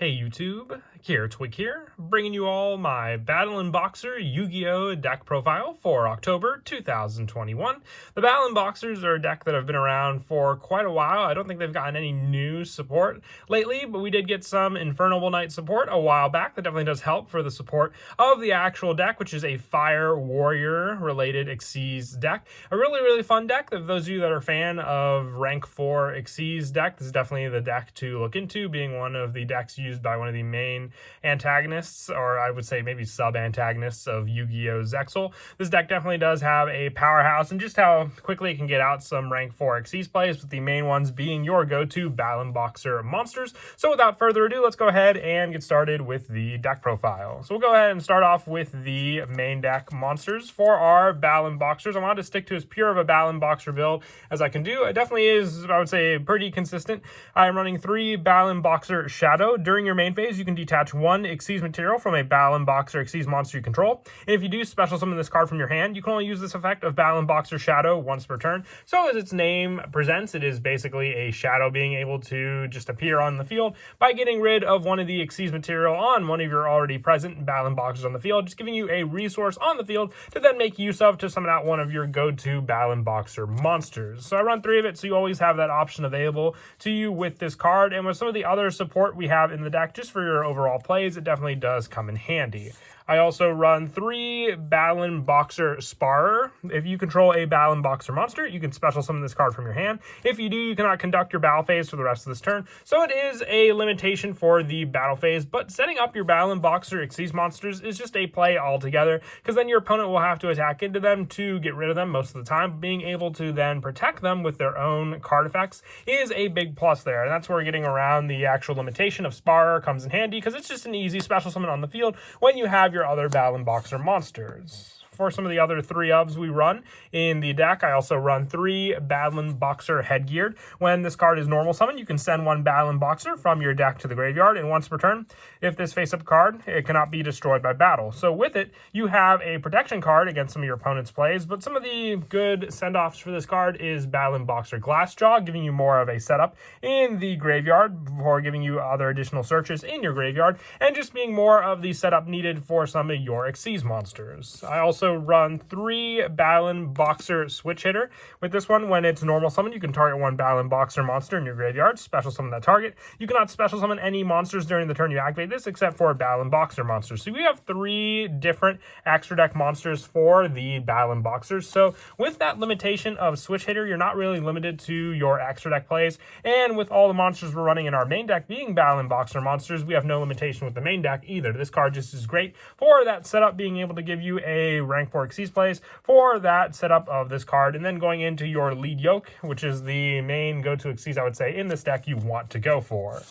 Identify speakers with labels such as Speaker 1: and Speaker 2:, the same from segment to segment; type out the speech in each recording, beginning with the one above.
Speaker 1: Hey YouTube, Twig here, bringing you all my Battlin Boxer Yu-Gi-Oh! Deck profile for October 2021. The Battlin Boxers are a deck that have been around for quite a while. I don't think they've gotten any new support lately, but we did get some Infernal Knight support a while back. That definitely does help for the support of the actual deck, which is a Fire Warrior related Xyz deck. A really fun deck. If those of you that are a fan of rank 4 Xyz deck, this is definitely the deck to look into, being one of the decks used by one of the main antagonists, or I would say maybe sub-antagonists of Yu-Gi-Oh! Zexal. This deck definitely does have a powerhouse, and just how quickly it can get out some rank 4 Xyz plays, with the main ones being your go-to Battlin Boxer monsters. So without further ado, let's go ahead and get started with the deck profile. So we'll go ahead and start off with the main deck monsters for our Battlin Boxers. I wanted to stick to as pure of a Battlin Boxer build as I can do. It definitely is, I would say, pretty consistent. I am running 3 Battlin Boxer Shadow. During your main phase, you can detach 1 Xyz material from a Battlin Boxer Xyz monster you control. And if you do special summon this card from your hand, you can only use this effect of Battlin Boxer Shadow once per turn. So as its name presents, it is basically a shadow being able to just appear on the field by getting rid of one of the Xyz material on one of your already present Battlin Boxers on the field, just giving you a resource on the field to then make use of to summon out one of your go-to Battlin Boxer monsters. So I run 3 of it, so you always have that option available to you with this card. And with some of the other support we have in the deck, just for your overall plays, it definitely does come in handy. I also run 3 Battlin Boxer Sparer. If you control a Battlin Boxer monster, you can special summon this card from your hand. If you do, you cannot conduct your battle phase for the rest of this turn. So it is a limitation for the battle phase, but setting up your Battlin Boxer Xyz monsters is just a play altogether, because then your opponent will have to attack into them to get rid of them most of the time. Being able to then protect them with their own card effects is a big plus there, and that's where getting around the actual limitation of Sparer comes in handy, because it's just an easy special summon on the field when you have your other Battlin Boxer monsters. For some of the other 3 ofs we run in the deck, I also run 3 Battlin Boxer Headgeared. When this card is normal summon, you can send 1 Battlin Boxer from your deck to the graveyard, and once per turn, if this face-up card, it cannot be destroyed by battle. So with it, you have a protection card against some of your opponent's plays, but some of the good send-offs for this card is Battlin Boxer Glassjaw, giving you more of a setup in the graveyard before giving you other additional searches in your graveyard, and just being more of the setup needed for some of your Xyz monsters. I also run 3 Battlin Boxer Switch Hitter. With this one, when it's normal summon, you can target 1 Battlin Boxer monster in your graveyard, special summon that target. You cannot special summon any monsters during the turn you activate this, except for Battlin Boxer monsters. So we have 3 different extra deck monsters for the Battlin Boxers. So with that limitation of Switch Hitter, you're not really limited to your extra deck plays. And with all the monsters we're running in our main deck being Battlin Boxer monsters, we have no limitation with the main deck either. This card just is great for that setup, being able to give you a rank 4 Xyz plays for that setup of this card, and then going into your lead yoke, which is the main go-to Xyz I would say in this deck you want to go for.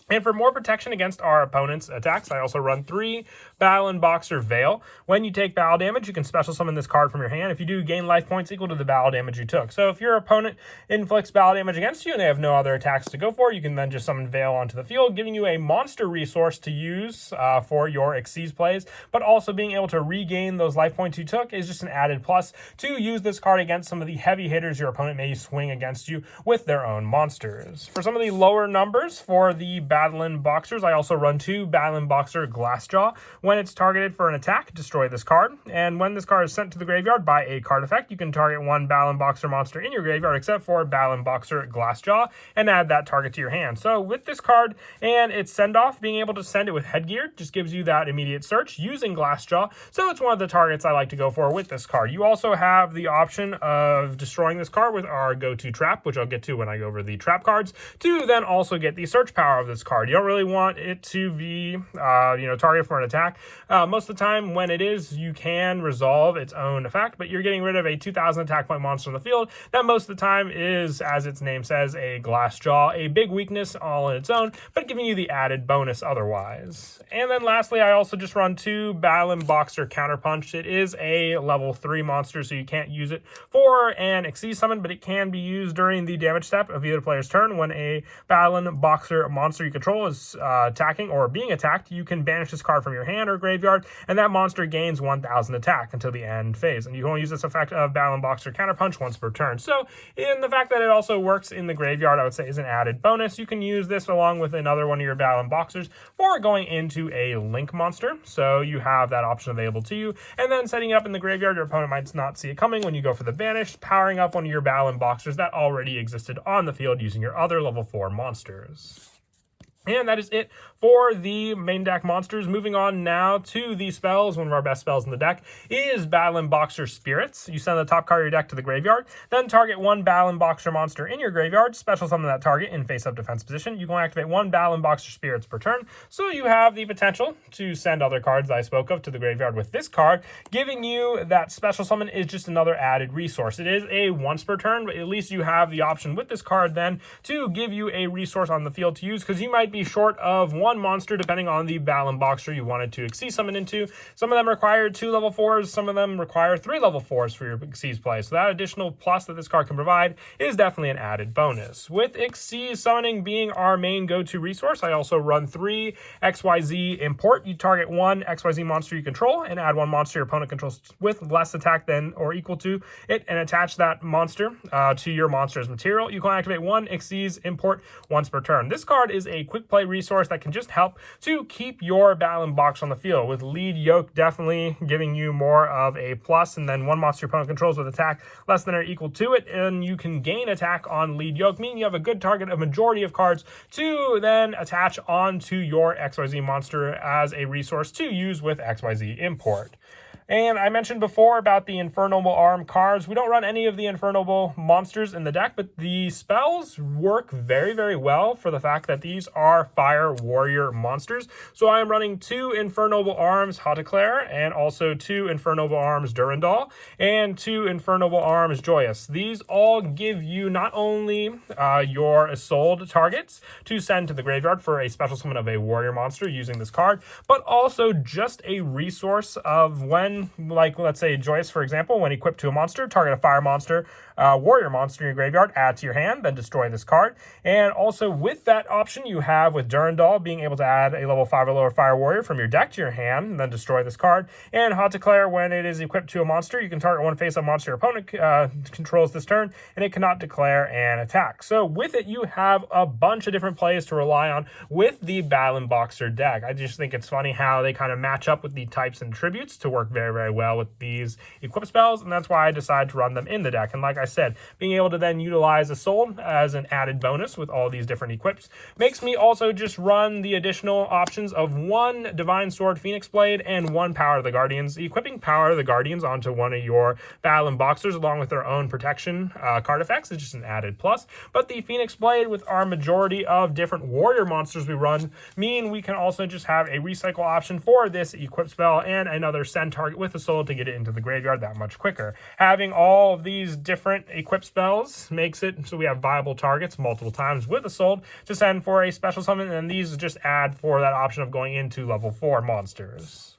Speaker 1: And for more protection against our opponent's attacks, I also run 3 Battlin Boxer Veil. When you take battle damage, you can special summon this card from your hand. If you do, gain life points equal to the battle damage you took. So if your opponent inflicts battle damage against you and they have no other attacks to go for, you can then just summon Veil onto the field, giving you a monster resource to use for your Xyz plays, but also being able to regain those life points you took is just an added plus to use this card against some of the heavy hitters your opponent may swing against you with their own monsters. For some of the lower numbers for the Battlin Boxers, I also run 2 Battlin Boxer Glassjaw. When it's targeted for an attack, destroy this card. And when this card is sent to the graveyard by a card effect, you can target 1 Battlin Boxer monster in your graveyard except for Battlin Boxer Glassjaw and add that target to your hand. So with this card and its send-off, being able to send it with Headgear just gives you that immediate search using Glassjaw. So it's one of the targets I like to go for with this card. You also have the option of destroying this card with our go-to trap, which I'll get to when I go over the trap cards, to then also get the search power of this card. You don't really want it to be targeted for an attack. Most of the time when it is, you can resolve its own effect, but you're getting rid of a 2,000 attack point monster on the field that most of the time is, as its name says, a Glassjaw, a big weakness all in its own, but giving you the added bonus otherwise. And then lastly, I also just run 2 Battlin Boxer Counterpunch. It is a level 3 monster, so you can't use it for an Xyz summon, but it can be used during the damage step of either player's turn. When a Battlin Boxer monster you control is attacking or being attacked, you can banish this card from your hand or graveyard, and that monster gains 1,000 attack until the end phase. And you can only use this effect of Battlin Boxer Counterpunch once per turn. So, in the fact that it also works in the graveyard, I would say is an added bonus. You can use this along with another one of your Battlin Boxers for going into a Link monster. So, you have that option available to you. And then setting it up in the graveyard, your opponent might not see it coming when you go for the banish, powering up one of your Battlin Boxers that already existed on the field using your other level 4 monsters. And that is it for the main deck monsters. Moving on now to the spells. One of our best spells in the deck is Battlin Boxer Spirits. You send the top card of your deck to the graveyard, then target one Battlin Boxer monster in your graveyard, special summon that target in face-up defense position. You can activate one Battlin Boxer Spirits per turn, so you have the potential to send other cards that I spoke of to the graveyard with this card. Giving you that special summon is just another added resource. It is a once per turn, but at least you have the option with this card then to give you a resource on the field to use, because you might be short of one monster depending on the Battlin Boxer you wanted to Xyz summon into. Some of them require 2 level 4s, some of them require 3 level 4s for your Xyz play. So that additional plus that this card can provide is definitely an added bonus. With Xyz summoning being our main go-to resource, I also run 3 XYZ import. You target one XYZ monster you control and add one monster your opponent controls with less attack than or equal to it, and attach that monster to your monster's material. You can activate one Xyz import once per turn. This card is a quick play resource that can just help to keep your Battlin Box on the field, with Lead Yoke definitely giving you more of a plus, and then one monster your opponent controls with attack less than or equal to it, and you can gain attack on Lead Yoke, meaning you have a good target of majority of cards to then attach onto your XYZ monster as a resource to use with XYZ import. And I mentioned before about the Infernal Arm cards. We don't run any of the Infernal monsters in the deck, but the spells work very, very well for the fact that these are Fire Warrior monsters. So I am running 2 Infernal Arms Hauteclair, and also 2 Infernal Arms Durandal, and 2 Infernal Arms Joyous. These all give you not only your Isolde targets to send to the graveyard for a special summon of a warrior monster using this card, but also just a resource of when, like let's say Joyous for example, when equipped to a monster, target a fire monster, warrior monster in your graveyard, add to your hand, then destroy this card. And also with that option you have with Durandal being able to add a level 5 or lower fire warrior from your deck to your hand, and then destroy this card. And Hauteclair, when it is equipped to a monster, you can target one face-up monster your opponent controls this turn, and it cannot declare an attack. So with it, you have a bunch of different plays to rely on with the Battlin Boxer deck. I just think it's funny how they kind of match up with the types and tributes to work very, very well with these equip spells, and that's why I decided to run them in the deck. And like I said, being able to then utilize Isolde as an added bonus with all these different equips makes me also just run the additional options of 1 Divine Sword Phoenix Blade and 1 Power of the Guardians. Equipping Power of the Guardians onto one of your Battlin Boxers along with their own protection card effects is just an added plus. But the Phoenix Blade, with our majority of different warrior monsters we run, mean we can also just have a recycle option for this equip spell and another send target with a soul to get it into the graveyard that much quicker. Having all of these different equip spells makes it so we have viable targets multiple times with a soul to send for a special summon, and these just add for that option of going into level 4 monsters.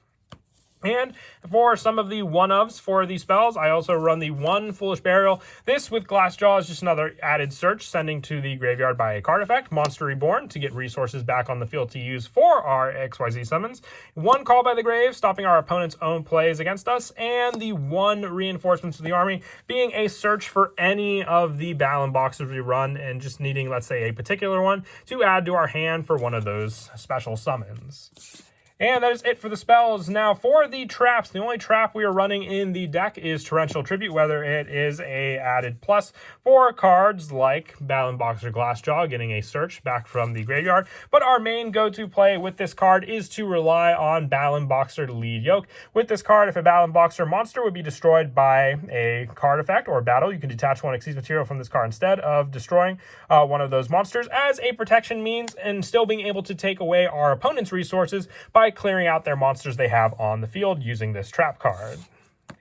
Speaker 1: And for some of the one-ofs for these spells, I also run the 1 Foolish Burial. This with Glassjaw is just another added search, sending to the graveyard by a card effect, Monster Reborn, to get resources back on the field to use for our XYZ summons. 1 Call by the Grave, stopping our opponent's own plays against us, and the 1 Reinforcements to the Army, being a search for any of the Battlin Boxers we run, and just needing, let's say, a particular one to add to our hand for one of those special summons. And that is it for the spells. Now for the traps, the only trap we are running in the deck is Torrential Tribute, whether it is a added plus for cards like Battlin Boxer Glassjaw, getting a search back from the graveyard. But our main go-to play with this card is to rely on Battlin Boxer Lead Yoke. With this card, if a Battlin Boxer monster would be destroyed by a card effect or battle, you can detach 1 Xyz material from this card instead of destroying one of those monsters as a protection means, and still being able to take away our opponent's resources by clearing out their monsters they have on the field using this trap card.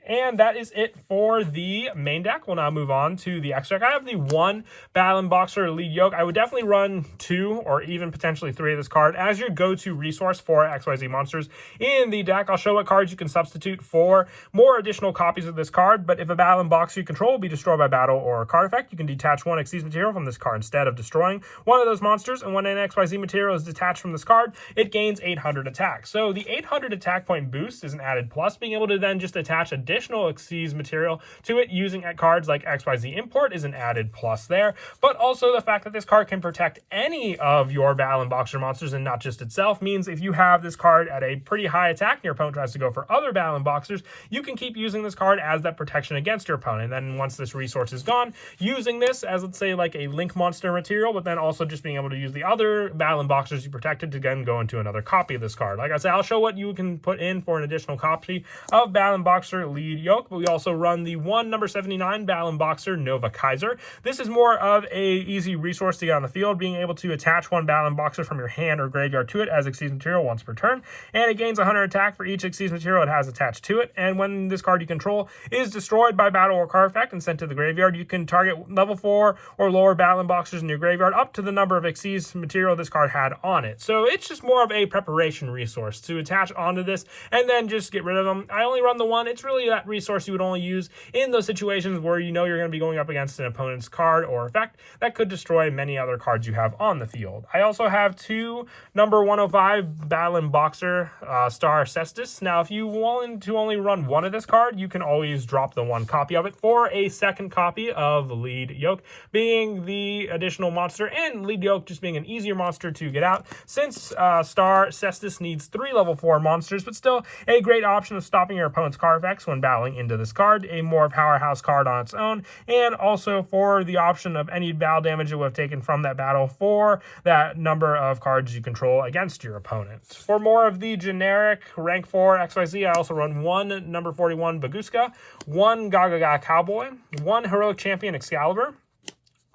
Speaker 1: And that is it for the main deck. We'll now move on to the X deck. I have the 1 Battlin Boxer Lead Yoke. I would definitely run 2 or even potentially 3 of this card as your go-to resource for XYZ monsters in the deck. I'll show what cards you can substitute for more additional copies of this card, but if a Battlin Boxer you control will be destroyed by battle or card effect, you can detach 1 Xyz material from this card instead of destroying one of those monsters, and when an XYZ material is detached from this card, it gains 800 attack. So the 800 attack point boost is an added plus, being able to then just attach additional Xyz material to it using cards like XYZ Import is an added plus there, but also the fact that this card can protect any of your Battlin Boxer monsters and not just itself means if you have this card at a pretty high attack and your opponent tries to go for other Battlin Boxers, you can keep using this card as that protection against your opponent. And then once this resource is gone, using this as, let's say, like a link monster material, but then also just being able to use the other Battlin Boxers you protected to then go into another copy of this card. Like I said, I'll show what you can put in for an additional copy of Battlin Boxer Lead Yoke, but we also run the 1 number 79 Battlin Boxer Nova Kaiser. This is more of a easy resource to get on the field, being able to attach 1 Battlin Boxer from your hand or graveyard to it as Xyz material once per turn, and it gains 100 attack for each Xyz material it has attached to it. And when this card you control is destroyed by battle or card effect and sent to the graveyard, you can target level 4 or lower Battlin Boxers in your graveyard up to the number of Xyz material this card had on it. So it's just more of a preparation resource to attach onto this and then just get rid of them. I only run the 1. It's really that resource you would only use in those situations where you know you're going to be going up against an opponent's card or effect that could destroy many other cards you have on the field. I also have 2 number 105 Battlin Boxer Star Cestus. Now, if you want to only run 1 of this card, you can always drop the 1 copy of it for a second copy of Lead Yoke, being the additional monster, and Lead Yoke just being an easier monster to get out, since Star Cestus needs 3 level 4 monsters, but still a great option of stopping your opponent's card effects when battling into this card, a more powerhouse card on its own, and also for the option of any battle damage it would have taken from that battle for that number of cards you control against your opponent. For more of the generic rank 4 XYZ, I also run 1 number 41 Baguska, 1 Gagaga Cowboy, 1 Heroic Champion Excalibur,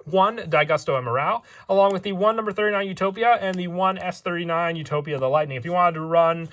Speaker 1: 1 Daigusto Emerald, along with the 1 number 39 Utopia and the 1 S39 Utopia the Lightning. If you wanted to run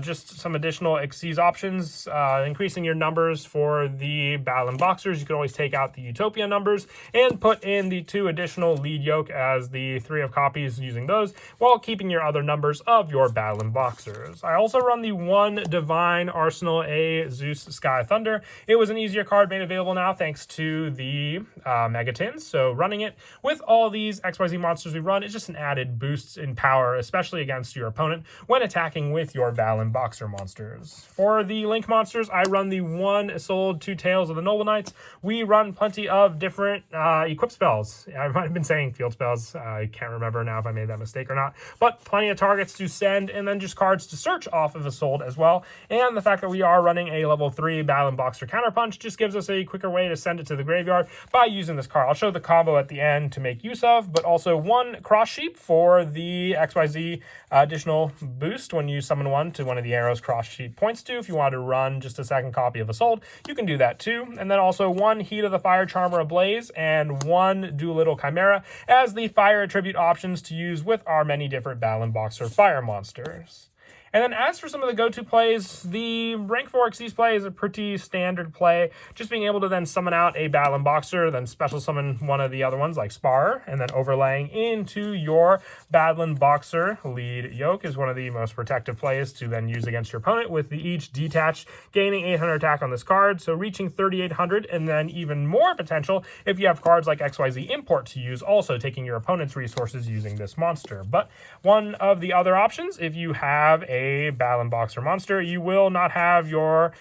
Speaker 1: just some additional Xyz options, increasing your numbers for the Battlin Boxers, you could always take out the Utopia numbers and put in the 2 additional Lead Yoke as the 3 of copies using those, while keeping your other numbers of your Battlin Boxers. I also run the 1 Divine Arsenal A Zeus Sky Thunder. It was an easier card made available now thanks to the Megatins, so running it with all these XYZ monsters we run is just an added boost in power, especially against your opponent when attacking with your Battlin Boxer monsters. For the Link monsters, I run the 1 Isolde 2 Tails of the Noble Knights. We run plenty of different equip spells. I might have been saying field spells. I can't remember now if I made that mistake or not, but plenty of targets to send, and then just cards to search off of Isolde as well. And the fact that we are running a level 3 Battlin Boxer Counterpunch just gives us a quicker way to send it to the graveyard by using this card. I'll show the combo at the end to make use of, but also 1 Cross Sheep for the XYZ additional boost when you summon 1 to one of the arrows Cross Sheep points to. If you want to run just a second copy of Isolde, you can do that too. And then also 1 Heat of the Fire Charmer Ablaze and 1 Doolittle Chimera as the fire attribute options to use with our many different Battlin Boxer fire monsters. And then as for some of the go-to plays, the rank 4 Xyz play is a pretty standard play. Just being able to then summon out a Battlin Boxer, then special summon one of the other ones like Spar, and then overlaying into your Battlin Boxer Lead Yoke is one of the most protective plays to then use against your opponent, with the each detached gaining 800 attack on this card, so reaching 3,800, and then even more potential if you have cards like XYZ Import to use, also taking your opponent's resources using this monster. But one of the other options, if you have a Battlin Boxer monster, you will not have your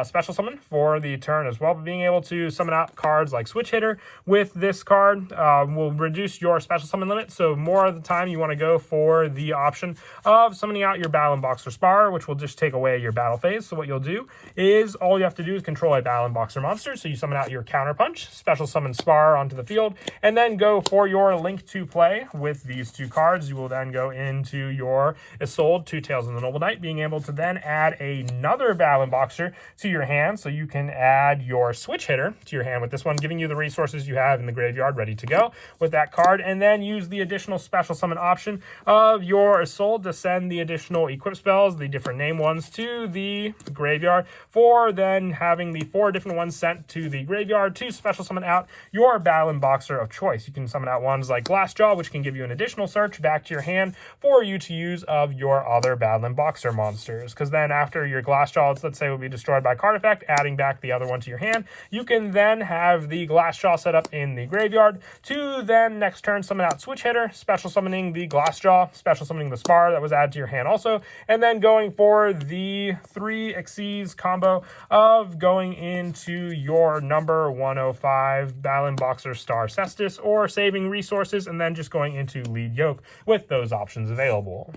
Speaker 1: special summon for the turn as well, but being able to summon out cards like Switch Hitter with this card will reduce your special summon limit, so more of the time you want to go for the option of summoning out your Battlin Boxer Spar, which will just take away your battle phase. So what you'll do is all you have to do is control a Battlin Boxer monster, so you summon out your Counterpunch, special summon Spar onto the field, and then go for your Link to play with these 2 cards. You will then go into your Isolde 2 Tails in the the Noble Knight, being able to then add another Battlin Boxer to your hand, so you can add your switch hitter to your hand with this one, giving you the resources you have in the graveyard ready to go with that card, and then use the additional special summon option of your Isolde to send the additional equip spells, the different name ones, to the graveyard, for then having the 4 different ones sent to the graveyard to special summon out your Battlin Boxer of choice. You can summon out ones like Glassjaw, which can give you an additional search back to your hand for you to use of your other Battlin Boxer monsters. Because then after your Glassjaw, let's say, will be destroyed by card effect, adding back the other one to your hand, you can then have the Glassjaw set up in the graveyard to then next turn summon out Switch Hitter, special summoning the Glassjaw, special summoning the Spar that was added to your hand also, and then going for the 3 Xyz combo of going into your number 105 Battlin Boxer Star Cestus, or saving resources and then just going into Lead Yoke with those options available.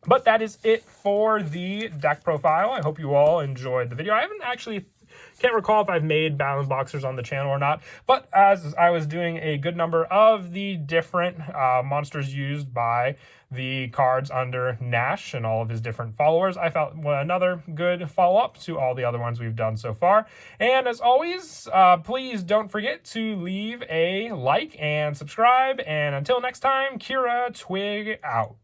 Speaker 1: But that is it for the deck profile. I hope you all enjoyed the video. I haven't actually... Can't recall if I've made Battlin Boxers on the channel or not, but as I was doing a good number of the different monsters used by the cards under Nash and all of his different followers, I felt another good follow-up to all the other ones we've done so far. And as always, please don't forget to leave a like and subscribe. And until next time, Kira Twig out.